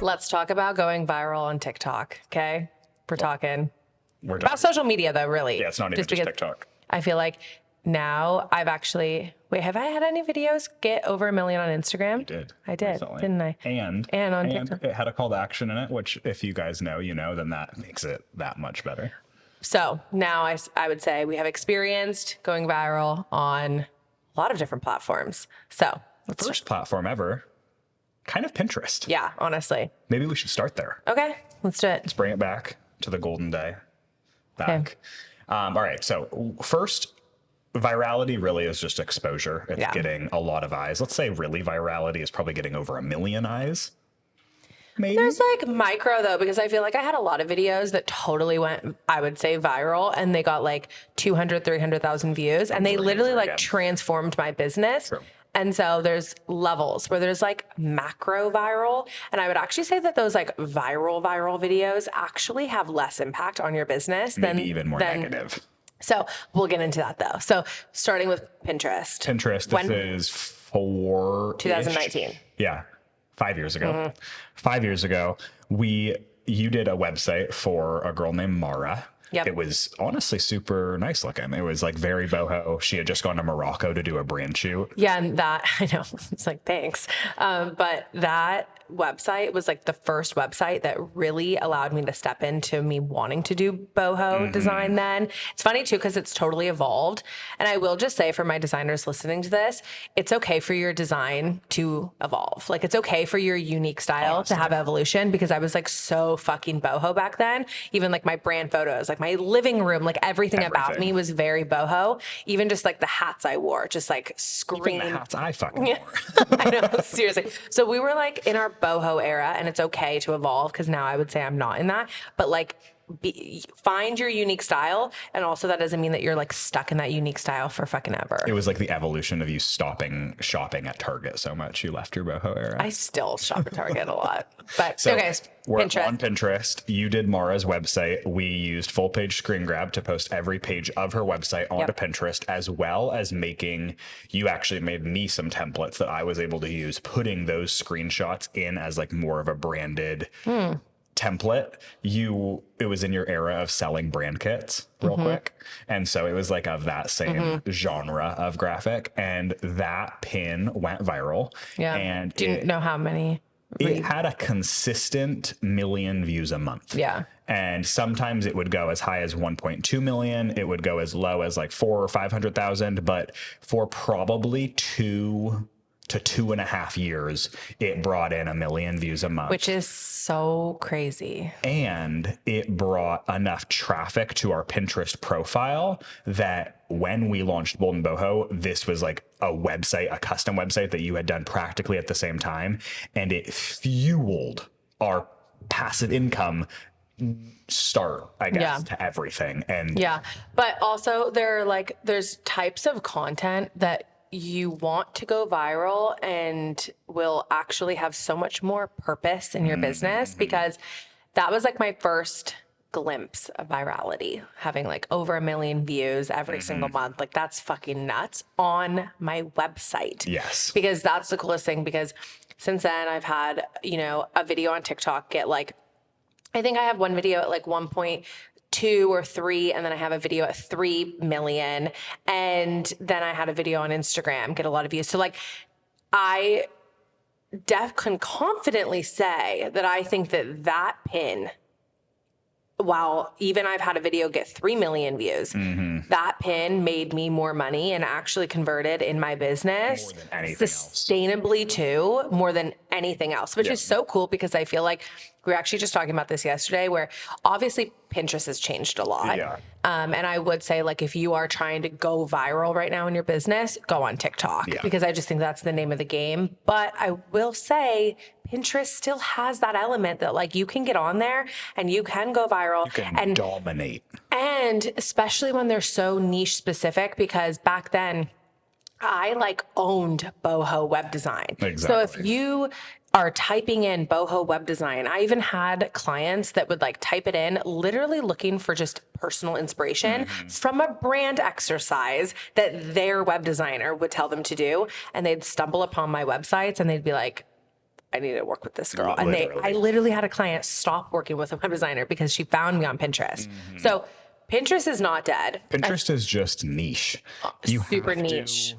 Let's talk about going viral on TikTok. Okay. We're talking We're about social media though, really. Yeah, it's not even just TikTok. I feel like now I've actually, have I had any videos get over 1 million on Instagram? You did. I did, recently. didn't I? And on TikTok. It had a call to action in it, which if you guys know, you know, then that makes it that much better. So now I would say we have experienced going viral on a lot of different platforms. So First platform ever, kind of Pinterest. Yeah, honestly. Maybe we should start there. Okay, let's do it. Let's bring it back to the golden day. Back. Okay. All right. So first, virality really is just exposure. It's getting a lot of eyes. Let's say really virality is probably getting over 1 million eyes. Maybe. There's like micro though, because I feel like I had a lot of videos that totally went, I would say viral, and they got like 200, 300,000 views, and they literally like transformed my business. True. And so there's levels where there's like macro viral. And I would actually say that those like viral videos actually have less impact on your business Maybe even more negative. So we'll get into that though. So starting with Pinterest. This is 2019. Yeah. 5 years ago. Mm-hmm. 5 years ago, you did a website for a girl named Mara. Yep. It was honestly super nice looking. It was like very boho. She had just gone to Morocco to do a brand shoot. Yeah, and that, I know, it's like, thanks. But that website was like the first website that really allowed me to step into me wanting to do boho design then. It's funny too, because it's totally evolved. And I will just say for my designers listening to this, it's okay for your design to evolve. Like it's okay for your unique style to have evolution, because I was like so fucking boho back then. Even like my brand photos, like my living room, like everything about me was very boho. Even just like the hats I wore, just like scream. Even the hats I fucking wore. I know, seriously. So we were like in our boho era, and it's okay to evolve, because now I would say I'm not in that, but like find your unique style. And also that doesn't mean that you're like stuck in that unique style for fucking ever. It was like the evolution of you stopping shopping at Target so much you left your boho era. I still shop at Target a lot, but so okay. We're on Pinterest. You did Mara's website. We used full page screen grab to post every page of her website onto Pinterest, as well as you actually made me some templates that I was able to use, putting those screenshots in as like more of a branded template. It was in your era of selling brand kits real quick. And so it was like of that same genre of graphic, and that pin went viral. Yeah. And didn't know how many. It had a consistent 1 million views a month. Yeah. And sometimes it would go as high as 1.2 million. It would go as low as like 400,000 or 500,000, but for probably 2 to 2.5 years, it brought in 1 million views a month. Which is so crazy. And it brought enough traffic to our Pinterest profile that when we launched Bold and Boho, this was like a website, a custom website that you had done practically at the same time. And it fueled our passive income start, I guess, to everything. And but also there's types of content that you want to go viral and will actually have so much more purpose in your business, because that was like my first glimpse of virality, having like over 1 million views every single month. Like that's fucking nuts on my website. Yes. Because that's the coolest thing, because since then I've had, a video on TikTok get like, I think I have one video at like 1.2 or 3, and then I have a video at 3 million, and then I had a video on Instagram get a lot of views. So like I can confidently say that I think that pin, while even I've had a video get 3 million views, that pin made me more money and actually converted in my business sustainably too, more than anything else, which is so cool, because I feel like we were actually just talking about this yesterday, where obviously Pinterest has changed a lot. Yeah. And I would say, like, if you are trying to go viral right now in your business, go on TikTok, because I just think that's the name of the game. But I will say Pinterest still has that element that like you can get on there and you can go viral and dominate. And especially when they're so niche specific, because back then I like owned boho web design. Exactly. So if you are typing in boho web design, I even had clients that would like type it in, literally looking for just personal inspiration from a brand exercise that their web designer would tell them to do. And they'd stumble upon my websites and they'd be like, I need to work with this girl. And Literally. I literally had a client stop working with a web designer because she found me on Pinterest. So Pinterest is not dead. Pinterest is just niche. You Super have to- niche.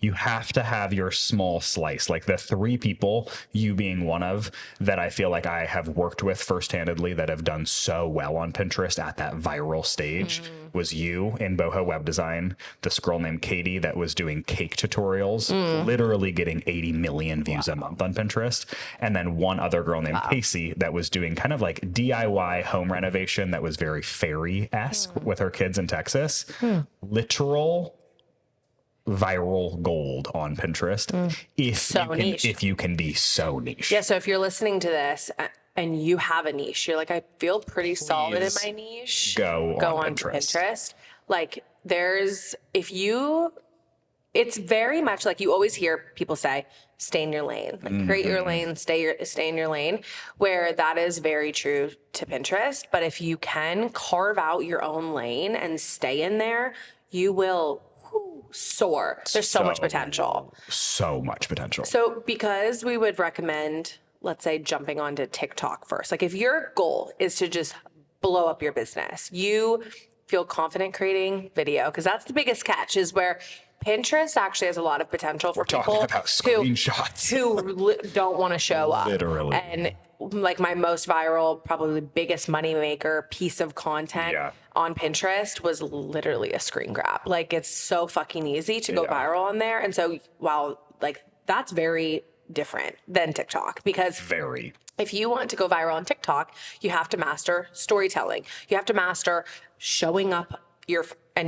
You have to have your small slice, like the 3 people, you being one of, that I feel like I have worked with first-handedly that have done so well on Pinterest at that viral stage was you in boho web design, this girl named Katie that was doing cake tutorials, literally getting 80 million views a month on Pinterest, and then one other girl named Casey that was doing kind of like DIY home renovation that was very fairy-esque with her kids in Texas. Literal viral gold on Pinterest if you can be so niche. Yeah, so if you're listening to this and you have a niche, you're like, I feel pretty solid in my niche. Go on Pinterest. Like it's very much like you always hear people say, stay in your lane, like create your lane, stay in your lane, where that is very true to Pinterest. But if you can carve out your own lane and stay in there, you will soar. There's so much potential. So much potential. So because we would recommend, let's say, jumping onto TikTok first. Like if your goal is to just blow up your business, you feel confident creating video, because that's the biggest catch, is where Pinterest actually has a lot of potential for people talking about screenshots who don't want to show up. Literally. And like my most viral, probably the biggest moneymaker piece of content on Pinterest was literally a screen grab. Like it's so fucking easy to go viral on there. And so while like that's very different than TikTok, because if you want to go viral on TikTok, you have to master storytelling. You have to master showing up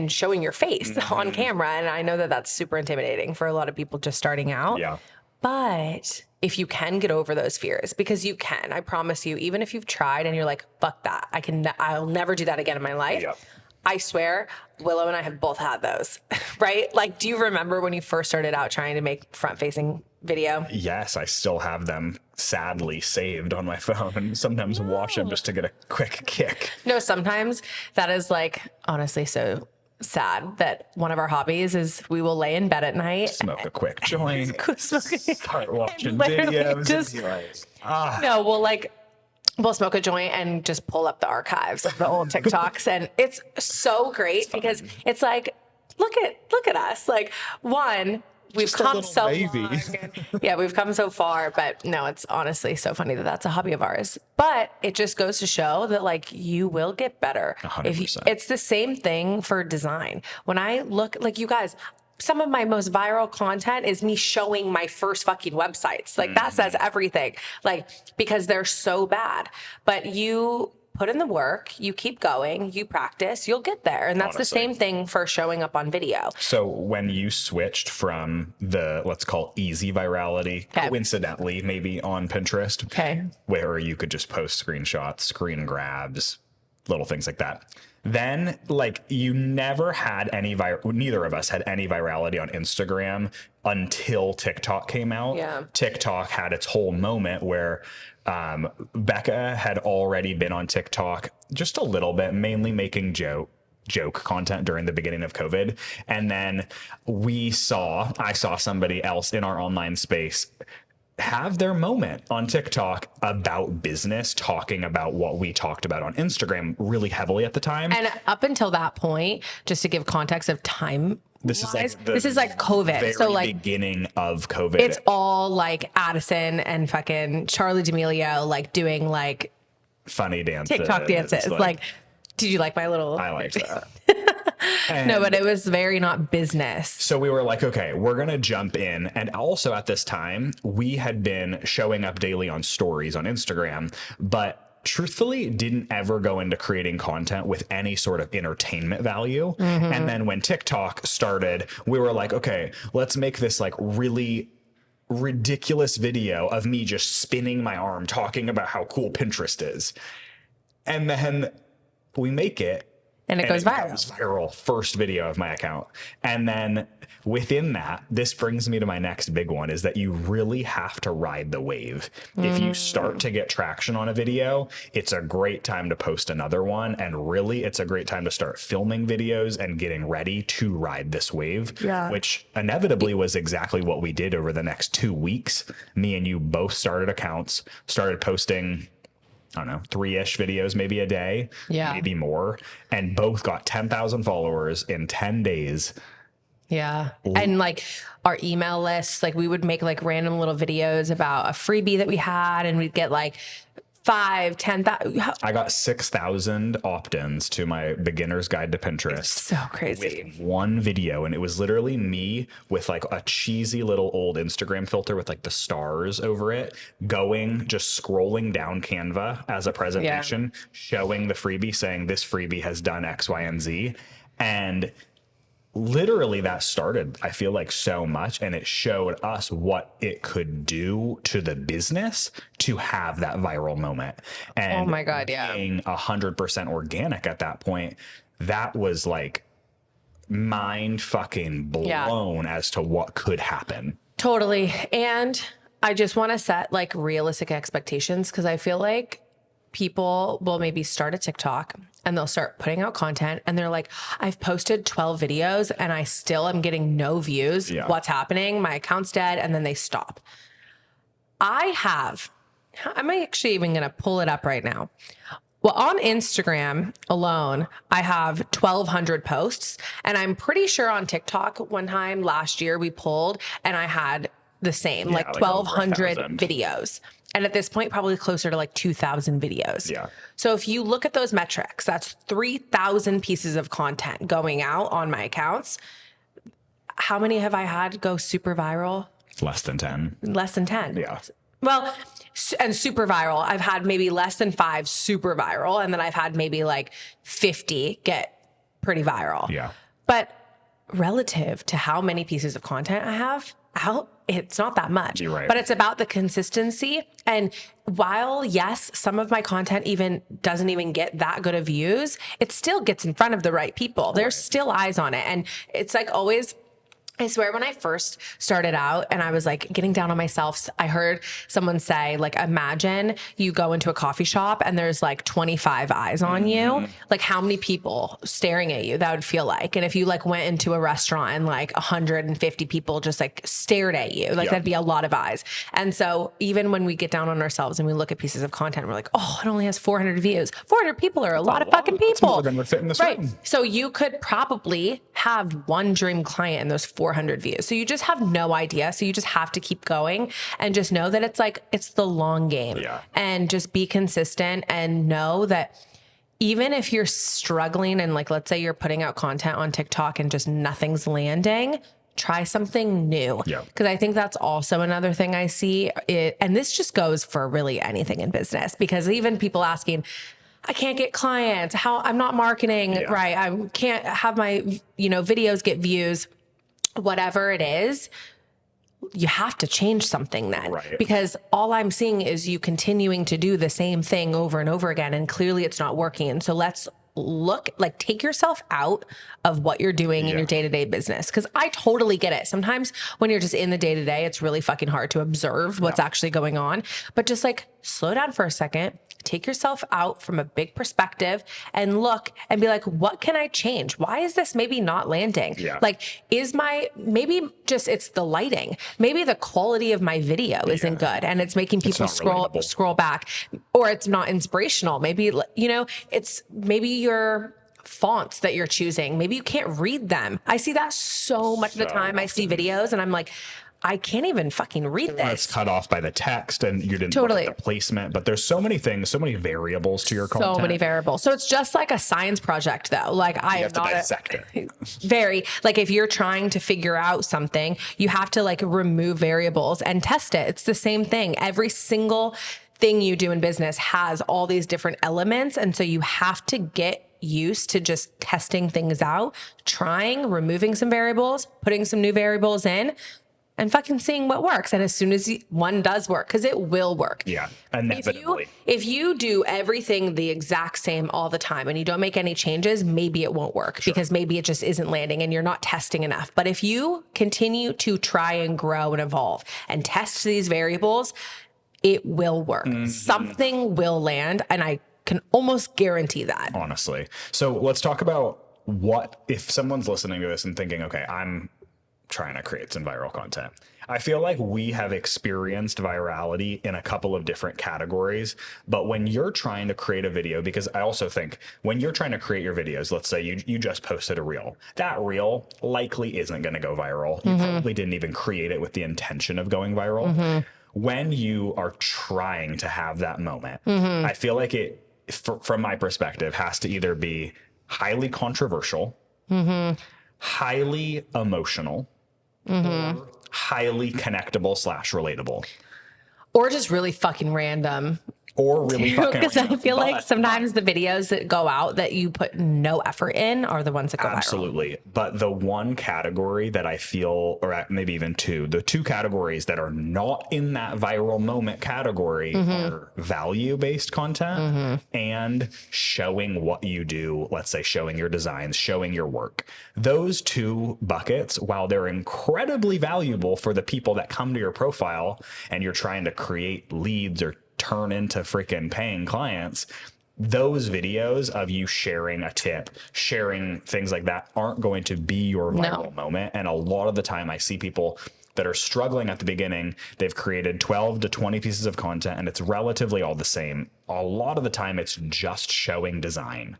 showing your face on camera. And I know that that's super intimidating for a lot of people just starting out. Yeah. But if you can get over those fears, because you can, I promise you, even if you've tried and you're like, fuck that, I'll never do that again in my life. Yep. I swear, Willow and I have both had those, right? Like, do you remember when you first started out trying to make front-facing video? Yes, I still have them sadly saved on my phone and sometimes watch them just to get a quick kick. No, sometimes that is like, honestly, so sad that one of our hobbies is we will lay in bed at night, smoke a quick joint, start watching videos. No, we'll smoke a joint and just pull up the archives of the old TikToks. And it's so great because it's like, look at us. Like, one, we've come so long. Yeah, we've come so far, but no, it's honestly so funny that that's a hobby of ours. But it just goes to show that like you will get better. 100%. It's the same thing for design. When I look, like you guys, some of my most viral content is me showing my first fucking websites. Like that says everything, like, because they're so bad, but you put in the work, you keep going, you practice, you'll get there. And that's the same thing for showing up on video. So when you switched from the, let's call easy virality, coincidentally, maybe on Pinterest, where you could just post screenshots, screen grabs, little things like that. Then like you never had any, neither of us had any virality on Instagram until TikTok came out. Yeah. TikTok had its whole moment where Becca had already been on TikTok just a little bit, mainly making joke content during the beginning of COVID. And then I saw somebody else in our online space have their moment on TikTok about business, talking about what we talked about on Instagram really heavily at the time. And up until that point, just to give context of time, this is like COVID. Very so like beginning of COVID. It's all like Addison and fucking Charlie D'Amelio, like doing like funny dances, TikTok dances. Like, did you like my little? I liked that. No, but it was very not business. So we were like, okay, we're going to jump in. And also at this time, we had been showing up daily on stories on Instagram, but truthfully didn't ever go into creating content with any sort of entertainment value. And then when TikTok started, we were like, okay, let's make this like really ridiculous video of me just spinning my arm talking about how cool Pinterest is. And then we make it And it goes viral. Goes viral. First video of my account. And then within that, this brings me to my next big one, is that you really have to ride the wave. If you start to get traction on a video, it's a great time to post another one. And really, it's a great time to start filming videos and getting ready to ride this wave, which inevitably was exactly what we did over the next 2 weeks. Me and you both started accounts, started posting, I don't know, 3-ish videos, maybe a day, maybe more, and both got 10,000 followers in 10 days. Yeah. And like our email lists, like we would make like random little videos about a freebie that we had, and we'd get like 5, 10,000. I got 6,000 opt-ins to my beginner's guide to Pinterest. It's so crazy. With one video. And it was literally me with like a cheesy little old Instagram filter with like the stars over it, just scrolling down Canva as a presentation, showing the freebie, saying this freebie has done X, Y, and Z. And literally that started, I feel like, so much, and it showed us what it could do to the business to have that viral moment. And oh my God, being 100% organic at that point, that was like mind fucking blown as to what could happen. Totally. And I just want to set like realistic expectations, because I feel like people will maybe start a TikTok and they'll start putting out content and they're like, I've posted 12 videos and I still am getting no views. What's happening? My account's dead. And then they stop. I'm actually even going to pull it up right now. Well, on Instagram alone, I have 1,200 posts, and I'm pretty sure on TikTok one time last year we pulled and I had the same, like 1,200 videos. And at this point, probably closer to like 2,000 videos. Yeah. So if you look at those metrics, that's 3,000 pieces of content going out on my accounts. How many have I had go super viral? Less than 10. Less than 10. Yeah. Well, and super viral, I've had maybe less than 5 super viral. And then I've had maybe like 50 get pretty viral. Yeah. But relative to how many pieces of content I have out, it's not that much. You're right. But it's about the consistency. And while, yes, some of my content doesn't even get that good of views, it still gets in front of the right people. There's still eyes on it. And it's like always, I swear, when I first started out and I was like getting down on myself, I heard someone say, like, imagine you go into a coffee shop and there's like 25 eyes on you. Like, how many people staring at you that would feel like? And if you like went into a restaurant and like 150 people just like stared at you, like that'd be a lot of eyes. And so even when we get down on ourselves and we look at pieces of content, we're like, oh, it only has 400 views. 400 people are a lot of fucking people. That's more than would fit in this room. So you could probably have one dream client in those 400 views. So you just have no idea. So you just have to keep going and just know that it's the long game. And just be consistent and know that even if you're struggling and like, let's say you're putting out content on TikTok and just nothing's landing, try something new. Because I think that's also another thing I see and this just goes for really anything in business, because even people asking, I can't get clients, I'm not marketing right, I can't have my videos get views. Whatever it is, you have to change something then, because all I'm seeing is you continuing to do the same thing over and over again, and clearly it's not working. And so let's take yourself out of what you're doing in your day-to-day business. Cause I totally get it. Sometimes when you're just in the day-to-day, it's really fucking hard to observe what's actually going on, but just like slow down for a second, take yourself out from a big perspective and look and be like, what can I change? Why is this maybe not landing? Like, maybe just it's the lighting. Maybe the quality of my video isn't good and it's making people scroll back, or it's not inspirational. Maybe, it's maybe your fonts that you're choosing. Maybe you can't read them. I see that so much of the time. I see videos and I'm like, I can't even fucking read this. It's cut off by the text and you didn't look at the placement, but there's so many things, so many variables to your content. So many variables. So it's just like a science project though. Like I have to dissect it. Very, like if you're trying to figure out something, you have to like remove variables and test it. It's the same thing. Every single thing you do in business has all these different elements. And so you have to get used to just testing things out, trying, removing some variables, putting some new variables in. and fucking seeing what works. And as soon as one does work, because it will work. Yeah, inevitably. If you do everything the exact same all the time and you don't make any changes, maybe it won't work because maybe it just isn't landing and you're not testing enough. But if you continue to try and grow and evolve and test these variables, it will work. Something will land, and I can almost guarantee that. Honestly. So let's talk about what if someone's listening to this and thinking, okay, I'm trying to create some viral content. I feel like we have experienced virality in a couple of different categories, but when you're trying to create a video, because I also think when you're trying to create your videos, let's say you just posted a reel, that reel likely isn't going to go viral. You probably didn't even create it with the intention of going viral. When you are trying to have that moment, I feel like it, from my perspective, has to either be highly controversial, highly emotional, or highly connectable / relatable, or just really fucking random. or really fucking Because I random. feel like sometimes the videos that go out that you put no effort in are the ones that go viral. Absolutely. But the one category that I feel, or maybe even two, the two categories that are not in that viral moment category are value-based content and showing what you do. Let's say showing your designs, showing your work. Those two buckets, while they're incredibly valuable for the people that come to your profile and you're trying to create leads or turn into freaking paying clients, those videos of you sharing a tip, sharing things like that aren't going to be your viral moment. And a lot of the time I see people that are struggling at the beginning. They've created 12 to 20 pieces of content and it's relatively all the same. A lot of the time it's just showing design.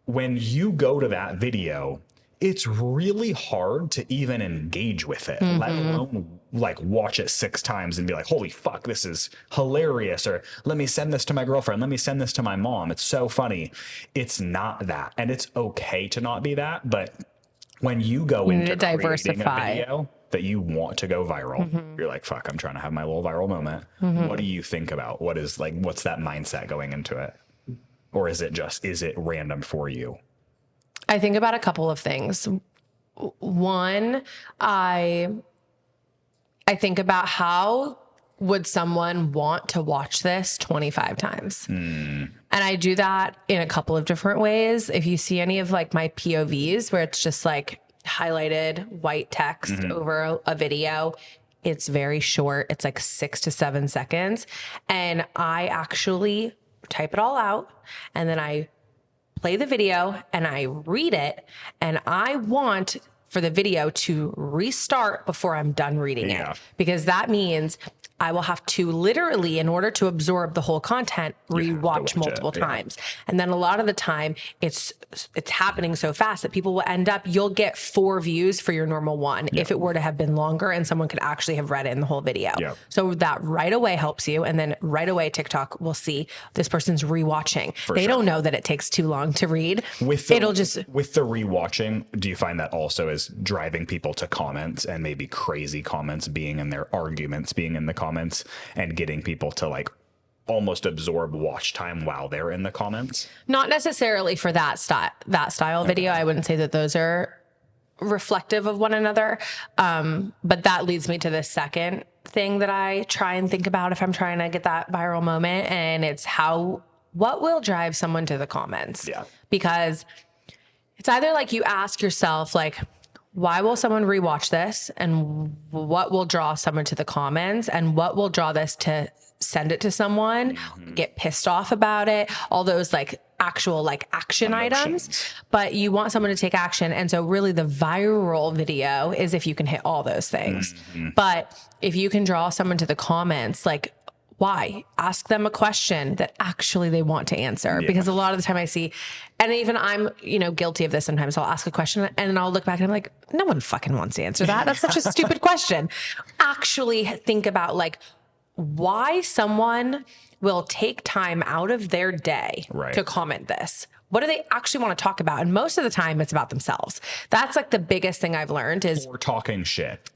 When you go to that video, it's really hard to even engage with it, let alone like watch it 6 times and be like, holy fuck, this is hilarious. Or let me send this to my girlfriend. Let me send this to my mom. It's so funny. It's not that. And it's okay to not be that. But when you go into creating a video that you want to go viral, you're like, fuck, I'm trying to have my little viral moment. What do you think about? What's that mindset going into it? Or is it random for you? I think about a couple of things. One, I think about how would someone want to watch this 25 times? And I do that in a couple of different ways. If you see any of like my POVs where it's just like highlighted white text over a video, it's very short. It's like 6 to 7 seconds. And I actually type it all out and then I play the video and I read it, and I want for the video to restart before I'm done reading it, because that means I will have to literally, in order to absorb the whole content, rewatch multiple times. And then a lot of the time it's happening so fast that people will end up, you'll get 4 views for your normal one if it were to have been longer and someone could actually have read it in the whole video. So that right away helps you. And then right away TikTok will see this person's rewatching. They don't know that it takes too long to read. With the rewatching, do you find that also is driving people to comments and maybe crazy comments being in their arguments, being in the comments, and getting people to like almost absorb watch time while they're in the comments? Not necessarily for that style video. I wouldn't say that those are reflective of one another. But that leads me to the second thing that I try and think about if I'm trying to get that viral moment. And it's what will drive someone to the comments? Because it's either like you ask yourself, like, why will someone rewatch this? And what will draw someone to the comments? And what will draw this to send it to someone, get pissed off about it, all those like actual like action items, but you want someone to take action. And so really the viral video is if you can hit all those things. But if you can draw someone to the comments, like, why? Ask them a question that actually they want to answer. Because a lot of the time I see, and even I'm, guilty of this sometimes, I'll ask a question and then I'll look back and I'm like, no one fucking wants to answer that. That's such a stupid question. Actually think about like why someone will take time out of their day to comment this. What do they actually want to talk about? And most of the time it's about themselves. That's like the biggest thing I've learned is or talking shit.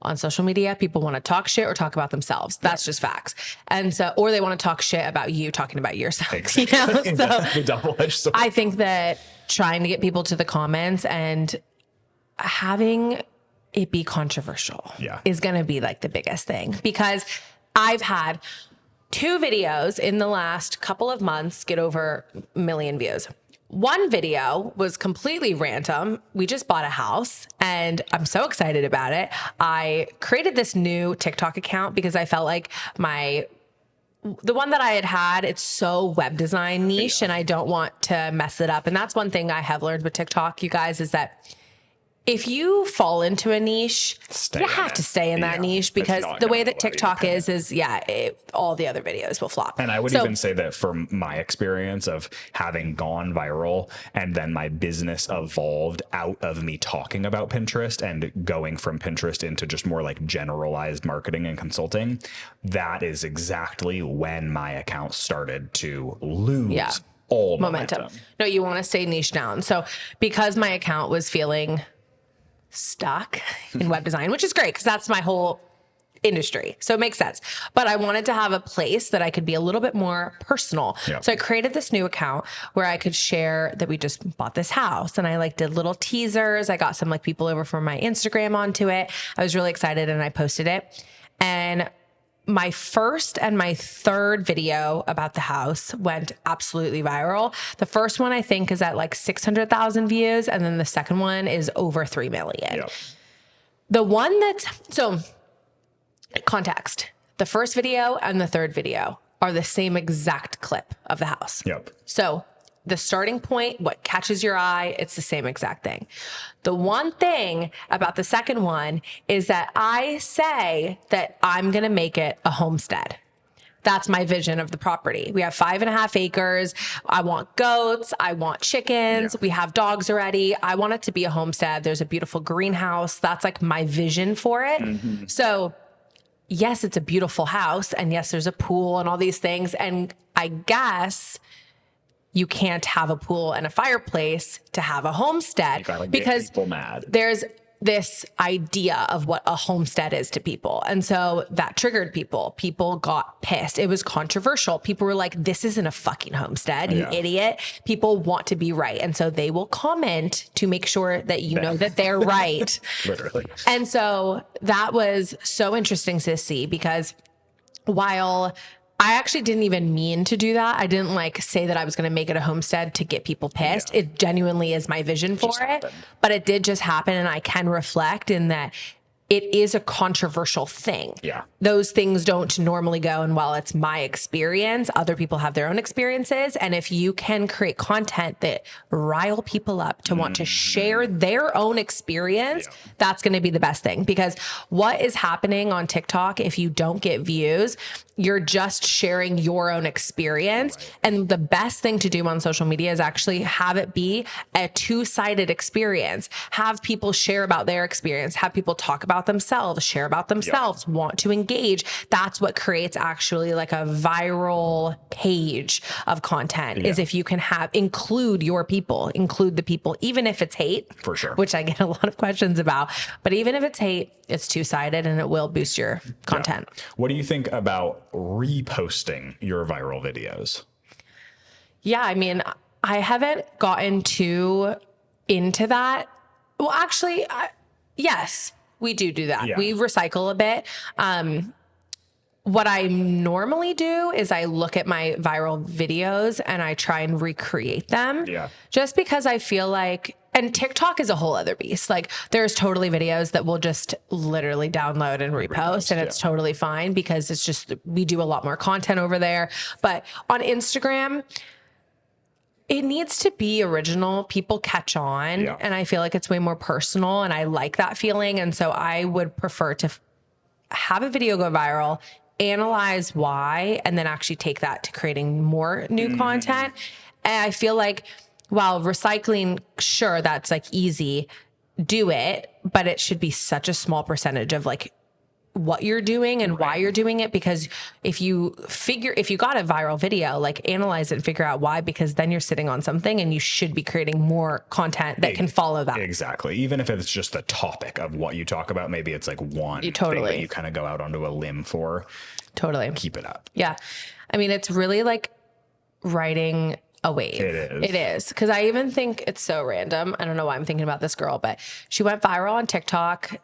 On social media, people want to talk shit or talk about themselves. That's just facts. And so, or they want to talk shit about you talking about yourself. Exactly. So that's the double-edged sword. I think that trying to get people to the comments and having it be controversial. Yeah. Is going to be like the biggest thing, because I've had 2 videos in the last couple of months get over 1 million views. One video was completely random. We just bought a house and I'm so excited about it. I created this new TikTok account because I felt like the one that I had, it's so web design niche, and I don't want to mess it up. And that's one thing I have learned with TikTok, you guys, is that if you fall into a niche, you have to stay in that niche, because the way that TikTok is all the other videos will flop. And I would even say that from my experience of having gone viral, and then my business evolved out of me talking about Pinterest and going from Pinterest into just more like generalized marketing and consulting, that is exactly when my account started to lose all momentum. No, you want to stay niche down. So because my account was feeling stuck in web design, which is great because that's my whole industry, so it makes sense, but I wanted to have a place that I could be a little bit more personal. So I created this new account where I could share that we just bought this house, and I like did little teasers. I got some like people over from my Instagram onto it. I was really excited and I posted it, and my first and my third video about the house went absolutely viral. The first one I think is at like 600,000 views, and then the second one is over 3 million. The one so context, the first video and the third video are the same exact clip of the house. So the starting point, what catches your eye, it's the same exact thing. The one thing about the second one is that I say that I'm going to make it a homestead. That's my vision of the property. We have 5.5 acres. I want goats. I want chickens. We have dogs already. I want it to be a homestead. There's a beautiful greenhouse. That's like my vision for it. So yes, it's a beautiful house, and yes, there's a pool and all these things. And I guess you can't have a pool and a fireplace to have a homestead, because there's this idea of what a homestead is to people. And so that triggered people. People got pissed. It was controversial. People were like, this isn't a fucking homestead, you idiot. People want to be right. And so they will comment to make sure that you know that they're right. Literally. And so that was so interesting to see, because while I actually didn't even mean to do that, I didn't like say that I was going to make it a homestead to get people pissed. It genuinely is my vision for it, but it did just happen. And I can reflect in that it is a controversial thing. Those things don't normally go. And while it's my experience, other people have their own experiences. And if you can create content that rile people up to want to share their own experience, that's going to be the best thing. Because what is happening on TikTok, if you don't get views, you're just sharing your own experience. And the best thing to do on social media is actually have it be a 2-sided experience. Have people share about their experience, have people talk about themselves, share about themselves, want to engage. That's what creates actually like a viral page of content, is if you can include your people, include the people, even if it's hate, for sure, which I get a lot of questions about, but even if it's hate, it's 2-sided and it will boost your content. What do you think about reposting your viral videos? I mean, I haven't gotten too into that. Well, actually, yes, we do that. We recycle a bit. What I normally do is I look at my viral videos and I try and recreate them. Just because I feel like, and TikTok is a whole other beast. Like there's totally videos that we'll just literally download and repost, and it's totally fine because it's just, we do a lot more content over there. But on Instagram, it needs to be original. People catch on, and I feel like it's way more personal, and I like that feeling. And so I would prefer to have a video go viral, analyze why, and then actually take that to creating more new content. And I feel like while recycling, sure, that's like easy, do it, but it should be such a small percentage of like what you're doing and why you're doing it. Because if you got a viral video, like analyze it and figure out why, because then you're sitting on something and you should be creating more content that can follow that. Exactly. Even if it's just the topic of what you talk about, maybe it's like one thing that you kind of go out onto a limb for. Keep it up. I mean, it's really like riding a wave. It is. Because I even think it's so random. I don't know why I'm thinking about this girl, but she went viral on TikTok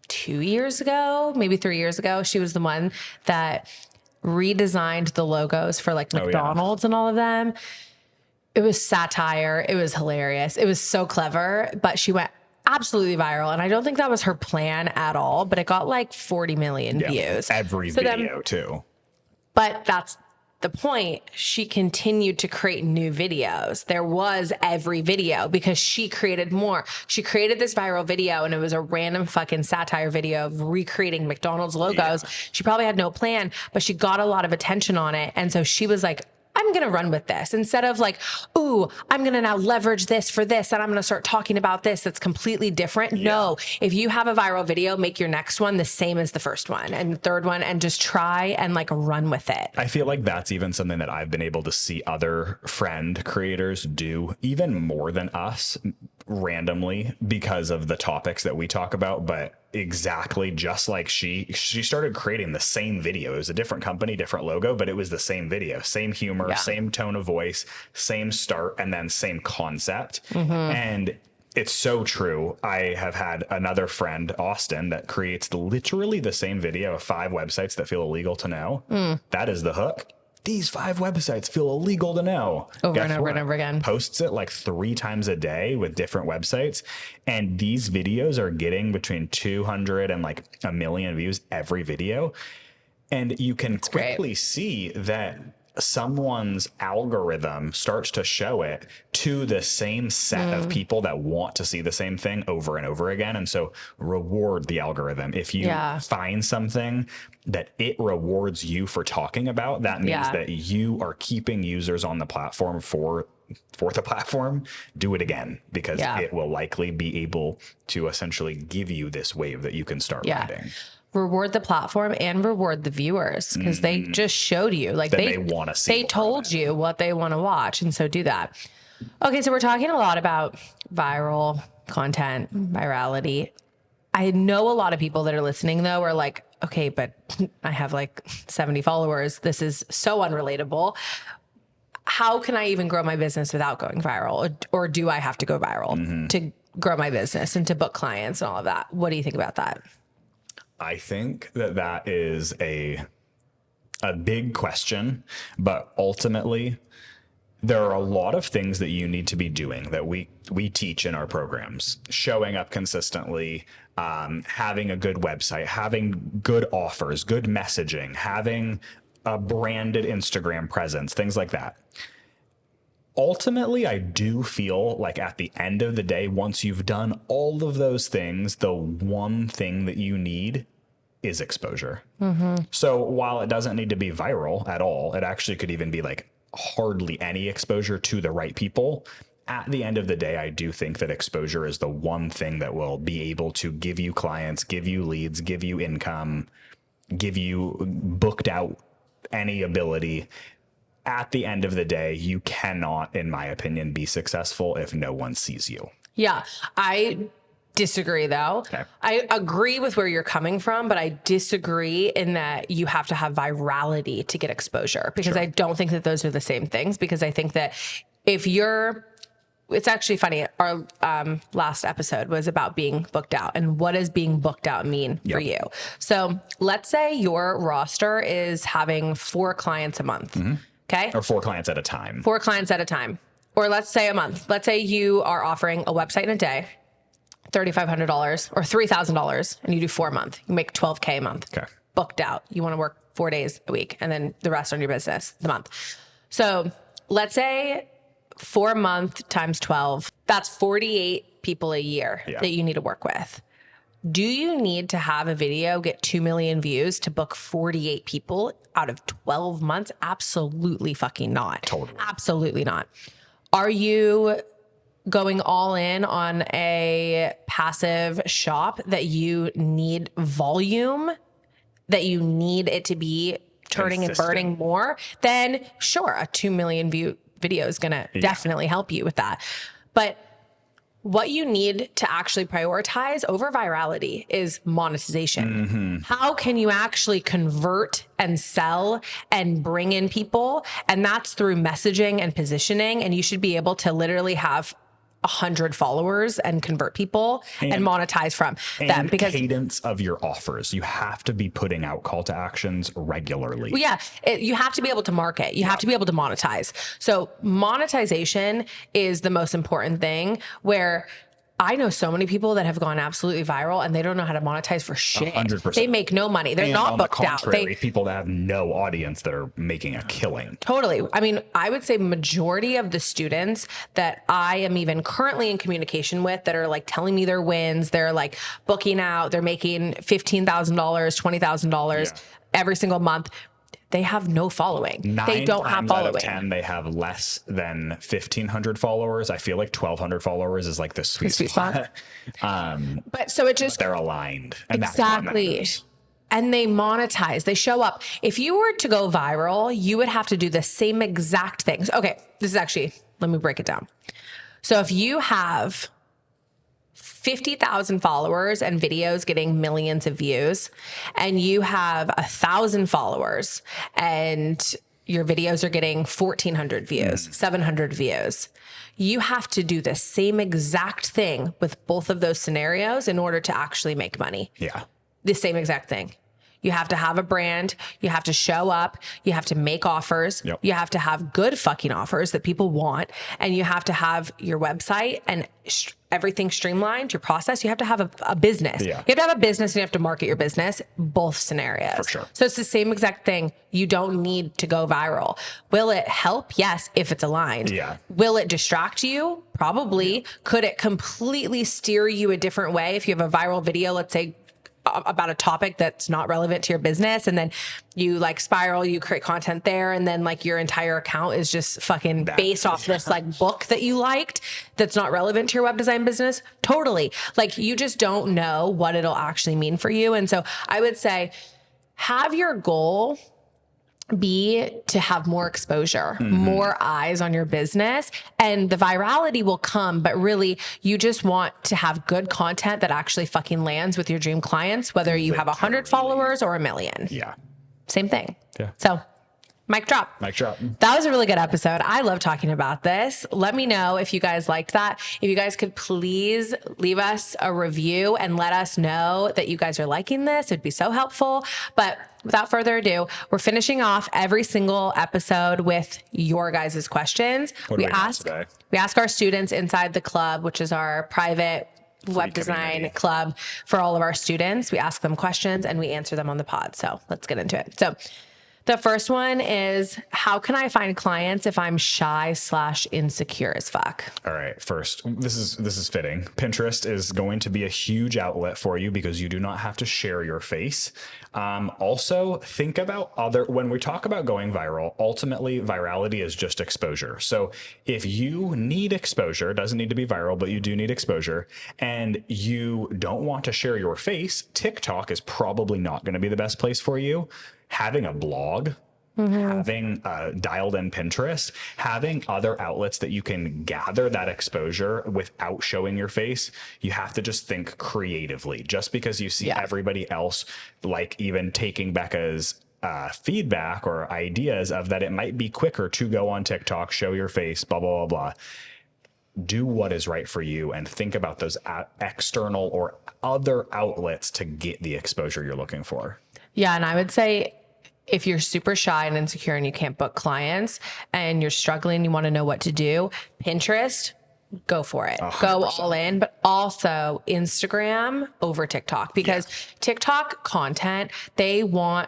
2 years ago, maybe 3 years ago. She was the one that redesigned the logos for like McDonald's and all of them. It was satire. It was hilarious. It was so clever, but she went absolutely viral. And I don't think that was her plan at all, but it got like 40 million views. Every video too. But that's the point. She continued to create new videos. There was every video because she created more. She created this viral video and it was a random fucking satire video of recreating McDonald's logos. Yeah. She probably had no plan, but she got a lot of attention on it. And so she was like, I'm going to run with this instead of like, ooh, I'm going to now leverage this for this. And I'm going to start talking about this. That's completely different. Yeah. No, if you have a viral video, make your next one the same as the first one and the third one and just try and like run with it. I feel like that's even something that I've been able to see other friend creators do even more than us randomly because of the topics that we talk about. But exactly just like she started creating the same video. It was a different company, different logo, but it was the same video, same humor, same tone of voice, same start, and then same concept. And it's so true. I have had another friend, Austin, that creates literally the same video of 5 websites that feel illegal to know. That is the hook. These 5 websites feel illegal to know. Over and over and over again. Posts it like 3 times a day with different websites. And these videos are getting between 200 and like 1 million views every video. And you can quickly see that someone's algorithm starts to show it to the same set of people that want to see the same thing over and over again. And so reward the algorithm. If you find something that it rewards you for talking about, that means that you are keeping users on the platform for the platform. Do it again, because it will likely be able to essentially give you this wave that you can start riding. Reward the platform and reward the viewers because they just showed you like they want to see. They told you what they want to watch, and so do that. Okay, so we're talking a lot about viral content, virality. I know a lot of people that are listening though are like, okay, but I have like 70 followers. This is so unrelatable. How can I even grow my business without going viral, or do I have to go viral to grow my business and to book clients and all of that? What do you think about that? I think that that is a big question, but ultimately there are a lot of things that you need to be doing that we teach in our programs. Showing up consistently, having a good website, having good offers, good messaging, having a branded Instagram presence, things like that. Ultimately, I do feel like at the end of the day, once you've done all of those things, the one thing that you need is exposure. So while it doesn't need to be viral at all, it actually could even be like hardly any exposure to the right people. At the end of the day, I do think that exposure is the one thing that will be able to give you clients, give you leads, give you income, give you booked out any ability. At the end of the day, you cannot, in my opinion, be successful if no one sees you. Yeah, I disagree though. Okay. I agree with where you're coming from, but I disagree in that you have to have virality to get exposure, because I don't think that those are the same things. Because I think that if you're, it's actually funny. Our last episode was about being booked out and what does being booked out mean for you. So let's say your roster is having 4 clients a month. Okay. Or 4 clients at a time. 4 clients at a time. Or let's say a month. Let's say you are offering a website in a day, $3,500 or $3,000, and you do 4 a month. You make $12K a month. Okay. Booked out. You want to work 4 days a week and then the rest on your business, the month. So let's say 4 a month times 12, that's 48 people a year that you need to work with. Do you need to have a video get 2 million views to book 48 people out of 12 months? Absolutely fucking not. Totally. Absolutely not. Are you going all in on a passive shop that you need volume, that you need it to be turning and burning more? Then sure, a 2 million view video is going to definitely help you with that. But what you need to actually prioritize over virality is monetization. How can you actually convert and sell and bring in people? And that's through messaging and positioning. And you should be able to literally have 100 followers and convert people and monetize from them. Because cadence of your offers, you have to be putting out call to actions regularly. well, yeah, you have to be able to market. You have to be able to monetize. So monetization is the most important thing, where I know so many people that have gone absolutely viral and they don't know how to monetize for shit. 100%. They make no money. They're not booked out. People that have no audience that are making a killing. Totally. I mean, I would say majority of the students that I am even currently in communication with that are like telling me their wins, they're like booking out, they're making $15,000, $20,000 every single month. They have no following. They don't have following. 9 out of 10, they have less than 1,500 followers. I feel like 1,200 followers is like the sweet spot. But so it just, they're aligned. And exactly. And they monetize, they show up. If you were to go viral, you would have to do the same exact things. Okay, this is actually, let me break it down. So if you have 50,000 followers and videos getting millions of views, and you have 1,000 followers and your videos are getting 1,400 views, 700 views, you have to do the same exact thing with both of those scenarios in order to actually make money. Yeah. The same exact thing. You have to have a brand. You have to show up. You have to make offers. Yep. You have to have good fucking offers that people want. And you have to have your website and everything streamlined, your process. You have to have a business. Yeah. You have to have a business and you have to market your business, both scenarios. For sure. So it's the same exact thing. You don't need to go viral. Will it help? Yes, if it's aligned. Yeah. Will it distract you? Probably. Yeah. Could it completely steer you a different way if you have a viral video, let's say, about a topic that's not relevant to your business, and then you like spiral, you create content there, and then like your entire account is just fucking based off this like book that you liked that's not relevant to your web design business? Totally. Like, you just don't know what it'll actually mean for you. And so I would say have your goal be to have more exposure, more eyes on your business, and the virality will come. But really, you just want to have good content that actually fucking lands with your dream clients, whether you have 100 followers or 1 million. Yeah. Same thing. Yeah. So mic drop. Mic drop. That was a really good episode. I love talking about this. Let me know if you guys liked that. If you guys could please leave us a review and let us know that you guys are liking this. It'd be so helpful. But without further ado, we're finishing off every single episode with your guys' questions. We ask our students inside the club, which is our private web design club for all of our students. We ask them questions and we answer them on the pod. So let's get into it. So the first one is, how can I find clients if I'm shy/insecure as fuck? All right. First, this is fitting. Pinterest is going to be a huge outlet for you because you do not have to share your face. Also, think about when we talk about going viral, ultimately virality is just exposure. So if you need exposure, doesn't need to be viral, but you do need exposure, and you don't want to share your face, TikTok is probably not going to be the best place for you. Having a blog, having dialed in Pinterest, having other outlets that you can gather that exposure without showing your face. You have to just think creatively. Just because you see everybody else, like even taking Becca's feedback or ideas of that it might be quicker to go on TikTok, show your face, blah, blah, blah, blah. Do what is right for you and think about those external or other outlets to get the exposure you're looking for. Yeah. And I would say if you're super shy and insecure and you can't book clients and you're struggling, you want to know what to do, Pinterest, go for it. 100%. Go all in, but also Instagram over TikTok, because TikTok content, they want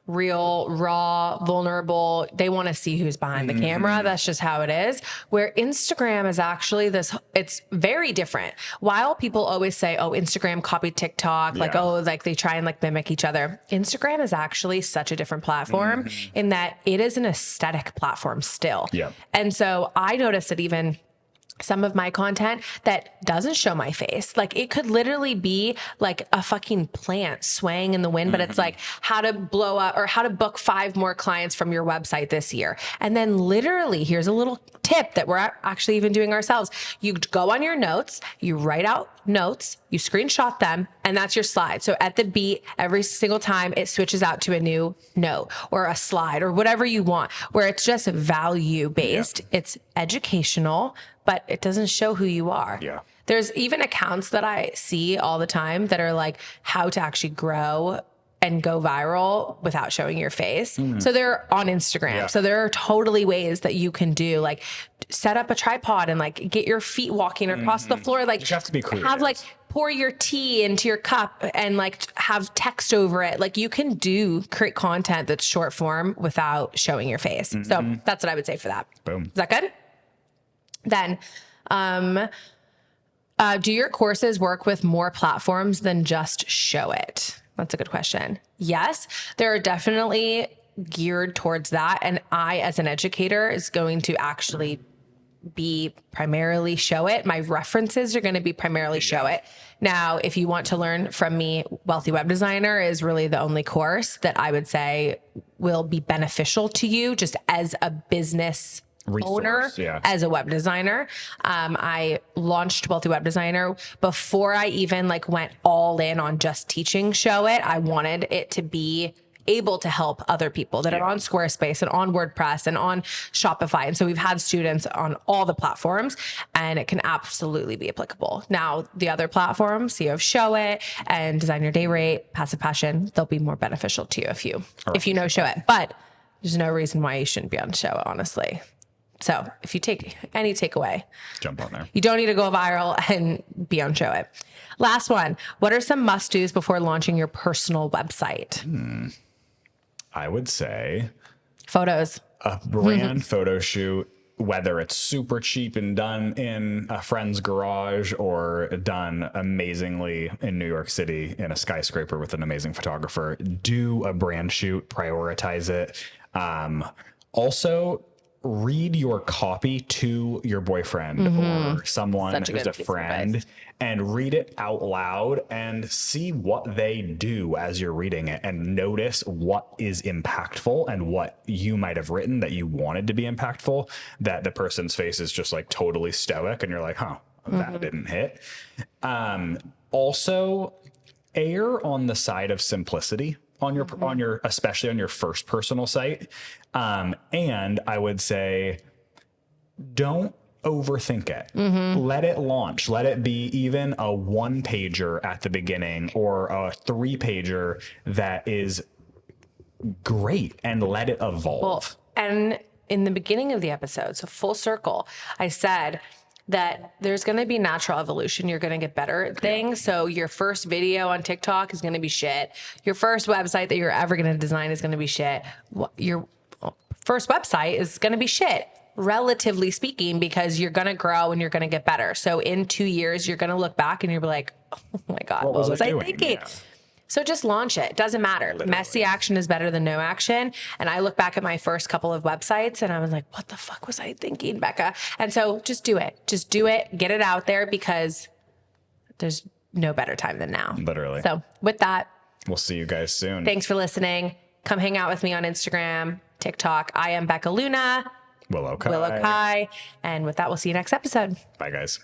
real, raw, vulnerable. They want to see who's behind the camera. That's just how it is. Where Instagram is actually it's very different. While people always say, oh, Instagram copied TikTok, like, oh, like they try and like mimic each other. Instagram is actually such a different platform in that it is an aesthetic platform still. Yeah. And so I noticed that even some of my content that doesn't show my face, like it could literally be like a fucking plant swaying in the wind, but it's like how to blow up or how to book 5 more clients from your website this year. And then literally here's a little tip that we're actually even doing ourselves. You go on your notes, you write out notes, you screenshot them, and that's your slide. So at the beat, every single time it switches out to a new note or a slide or whatever you want, where it's just value based. It's educational, but it doesn't show who you are. Yeah. There's even accounts that I see all the time that are like how to actually grow and go viral without showing your face. So they're on Instagram. Yeah. So there are totally ways that you can do, like set up a tripod and like get your feet walking across the floor. Like You have to be creative. have like pour your tea into your cup and like have text over it. Like you can create content that's short form without showing your face. So that's what I would say for that. Boom. Is that good? Then, do your courses work with more platforms than just Showit? That's a good question. Yes, there are definitely geared towards that. And I, as an educator, is going to actually be primarily Showit. My references are going to be primarily Showit. Now, if you want to learn from me, Wealthy Web Designer is really the only course that I would say will be beneficial to you just as a business owner, as a web designer. I launched Wealthy Web Designer before I even like went all in on just teaching Showit. I wanted it to be able to help other people that are on Squarespace and on WordPress and on Shopify. And so we've had students on all the platforms, and it can absolutely be applicable. Now, the other platforms, so you have Showit and Design Your Day Rate, Passive Passion, they'll be more beneficial to you if you know Showit. But there's no reason why you shouldn't be on Showit, honestly. So if you take any takeaway, jump on there. You don't need to go viral and be on Showit. Last one. What are some must-dos before launching your personal website? I would say Photos. a brand photo shoot, whether it's super cheap and done in a friend's garage or done amazingly in New York City in a skyscraper with an amazing photographer. Do a brand shoot, prioritize it. Also, read your copy to your boyfriend or someone who's a friend and read it out loud and see what they do as you're reading it and notice what is impactful and what you might have written that you wanted to be impactful, that the person's face is just like totally stoic and you're like, that didn't hit. Also, err on the side of simplicity on your especially on your first personal site. And I would say, don't overthink it. Let it launch. Let it be even a 1-pager at the beginning or a 3-pager that is great, and let it evolve. Well, and in the beginning of the episode, so full circle, I said that there's going to be natural evolution. You're going to get better at things. So your first video on TikTok is going to be shit. Your first website that you're ever going to design is going to be shit. Your first website is going to be shit, relatively speaking, because you're going to grow and you're going to get better. So in 2 years, you're going to look back and you'll be like, oh my God, what was I thinking? Yeah. So just launch it. Doesn't matter. Literally. Messy action is better than no action. And I look back at my first couple of websites and I was like, what the fuck was I thinking, Becca? And so just do it. Just do it. Get it out there because there's no better time than now. Literally. So with that, we'll see you guys soon. Thanks for listening. Come hang out with me on Instagram, TikTok. I am Becca Luna. Willow Kaii. Willow Kaii. And with that, we'll see you next episode. Bye, guys.